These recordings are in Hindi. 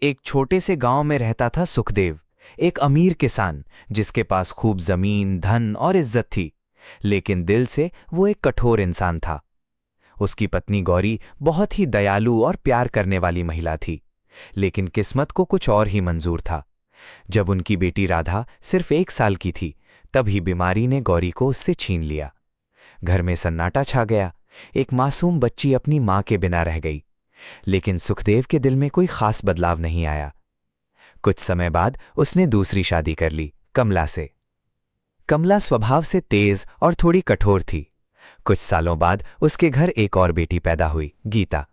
एक छोटे से गांव में रहता था सुखदेव, एक अमीर किसान जिसके पास खूब जमीन, धन और इज्जत थी। लेकिन दिल से वो एक कठोर इंसान था। उसकी पत्नी गौरी बहुत ही दयालु और प्यार करने वाली महिला थी, लेकिन किस्मत को कुछ और ही मंजूर था। जब उनकी बेटी राधा सिर्फ 1 साल की थी, तभी बीमारी ने गौरी को उससे छीन लिया। घर में सन्नाटा छा गया। एक मासूम बच्ची अपनी मां के बिना रह गई। लेकिन सुखदेव के दिल में कोई खास बदलाव नहीं आया। कुछ समय बाद उसने दूसरी शादी कर ली, कमला से। कमला स्वभाव से तेज और थोड़ी कठोर थी। कुछ सालों बाद उसके घर एक और बेटी पैदा हुई, गीता।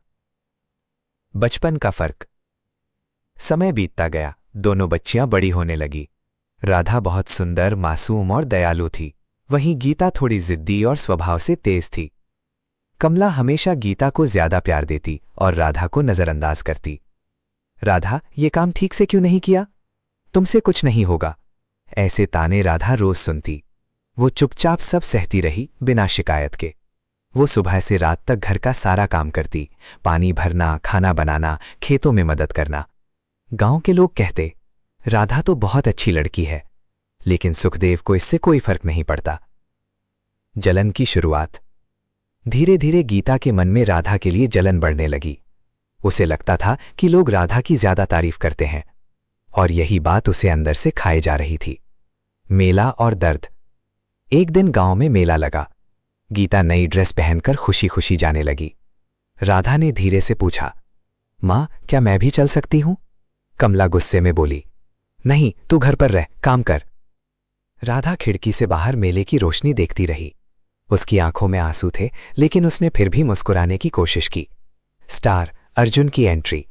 बचपन का फर्क। समय बीतता गया, दोनों बच्चियां बड़ी होने लगी। राधा बहुत सुंदर, मासूम और दयालु थी। वहीं गीता थोड़ी जिद्दी और स्वभाव से तेज थी। कमला हमेशा गीता को ज्यादा प्यार देती और राधा को नजरअंदाज करती। राधा, ये काम ठीक से क्यों नहीं किया? तुमसे कुछ नहीं होगा। ऐसे ताने राधा रोज सुनती। वो चुपचाप सब सहती रही, बिना शिकायत के। वो सुबह से रात तक घर का सारा काम करती, पानी भरना, खाना बनाना, खेतों में मदद करना। गांव के लोग कहते, राधा तो बहुत अच्छी लड़की है। लेकिन सुखदेव को इससे कोई फर्क नहीं पड़ता। जलन की शुरुआत। धीरे धीरे गीता के मन में राधा के लिए जलन बढ़ने लगी। उसे लगता था कि लोग राधा की ज्यादा तारीफ करते हैं, और यही बात उसे अंदर से खाए जा रही थी। मेला और दर्द। एक दिन गांव में मेला लगा। गीता नई ड्रेस पहनकर खुशी खुशी जाने लगी। राधा ने धीरे से पूछा, मां, क्या मैं भी चल सकती हूं? कमला गुस्से में बोली, नहीं, तू घर पर रह, काम कर। राधा खिड़की से बाहर मेले की रोशनी देखती रही। उसकी आंखों में आंसू थे, लेकिन उसने फिर भी मुस्कुराने की कोशिश की। स्टार अर्जुन की एंट्री।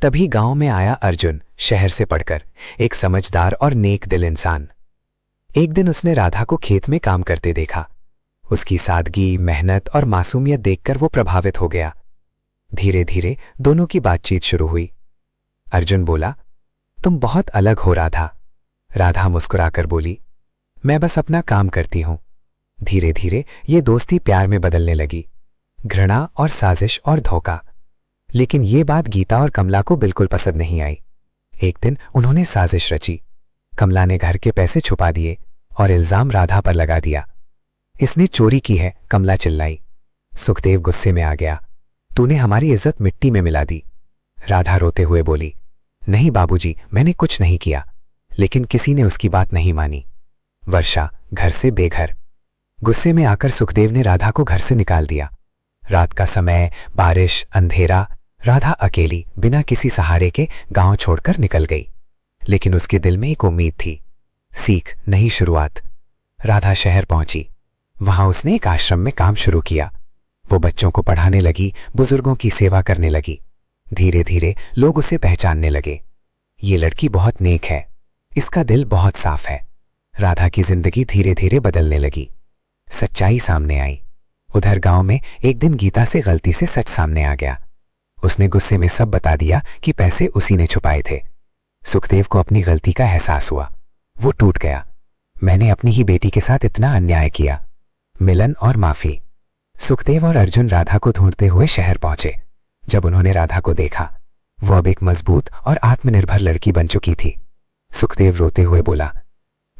तभी गांव में आया अर्जुन, शहर से पढ़कर, एक समझदार और नेक दिल इंसान। एक दिन उसने राधा को खेत में काम करते देखा। उसकी सादगी, मेहनत और मासूमियत देखकर वो प्रभावित हो गया। धीरे धीरे दोनों की बातचीत शुरू हुई। अर्जुन बोला, तुम बहुत अलग हो राधा। राधा मुस्कुराकर बोली, मैं बस अपना काम करती हूं। धीरे धीरे ये दोस्ती प्यार में बदलने लगी। घृणा और साजिश और धोखा। लेकिन ये बात गीता और कमला को बिल्कुल पसंद नहीं आई। एक दिन उन्होंने साजिश रची। कमला ने घर के पैसे छुपा दिए और इल्जाम राधा पर लगा दिया। इसने चोरी की है, कमला चिल्लाई। सुखदेव गुस्से में आ गया, तूने हमारी इज्जत मिट्टी में मिला दी। राधा रोते हुए बोली, नहीं बाबूजी, मैंने कुछ नहीं किया। लेकिन किसी ने उसकी बात नहीं मानी। वर्षा घर से बेघर। गुस्से में आकर सुखदेव ने राधा को घर से निकाल दिया। रात का समय, बारिश, अंधेरा। राधा अकेली, बिना किसी सहारे के गांव छोड़कर निकल गई। लेकिन उसके दिल में एक उम्मीद थी, सीख, नई शुरुआत। राधा शहर पहुंची। वहां उसने एक आश्रम में काम शुरू किया। वो बच्चों को पढ़ाने लगी, बुजुर्गों की सेवा करने लगी। धीरे धीरे लोग उसे पहचानने लगे। ये लड़की बहुत नेक है, इसका दिल बहुत साफ है। राधा की जिंदगी धीरे धीरे बदलने लगी। सच्चाई सामने आई। उधर गांव में एक दिन गीता से गलती से सच सामने आ गया। उसने गुस्से में सब बता दिया कि पैसे उसी ने छुपाए थे। सुखदेव को अपनी गलती का एहसास हुआ। वो टूट गया। मैंने अपनी ही बेटी के साथ इतना अन्याय किया। मिलन और माफी। सुखदेव और अर्जुन राधा को ढूंढते हुए शहर पहुंचे। जब उन्होंने राधा को देखा, वो अब एक मजबूत और आत्मनिर्भर लड़की बन चुकी थी। सुखदेव रोते हुए बोला,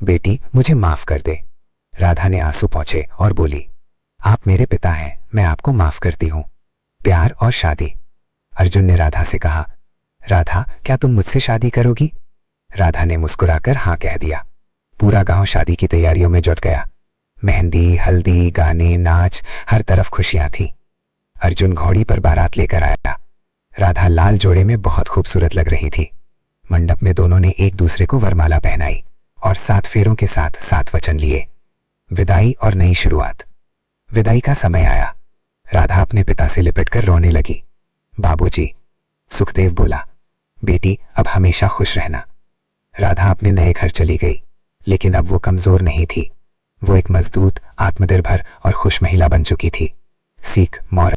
बेटी, मुझे माफ कर दे। राधा ने आंसू पोंछे और बोली, आप मेरे पिता हैं, मैं आपको माफ करती हूं। प्यार और शादी। अर्जुन ने राधा से कहा, राधा, क्या तुम मुझसे शादी करोगी? राधा ने मुस्कुराकर हाँ कह दिया। पूरा गांव शादी की तैयारियों में जुट गया। मेहंदी, हल्दी, गाने, नाच, हर तरफ खुशियां थी। अर्जुन घोड़ी पर बारात लेकर आया। राधा लाल जोड़े में बहुत खूबसूरत लग रही थी। मंडप में दोनों ने एक दूसरे को वरमाला पहनाई और 7 फेरों के साथ 7 वचन लिए। विदाई और नई शुरुआत। विदाई का समय आया। राधा अपने पिता से लिपटकर रोने लगी। बाबूजी। सुखदेव बोला, बेटी, अब हमेशा खुश रहना। राधा अपने नए घर चली गई, लेकिन अब वो कमजोर नहीं थी। वो एक मजबूत, आत्मनिर्भर और खुश महिला बन चुकी थी। सीख, मौत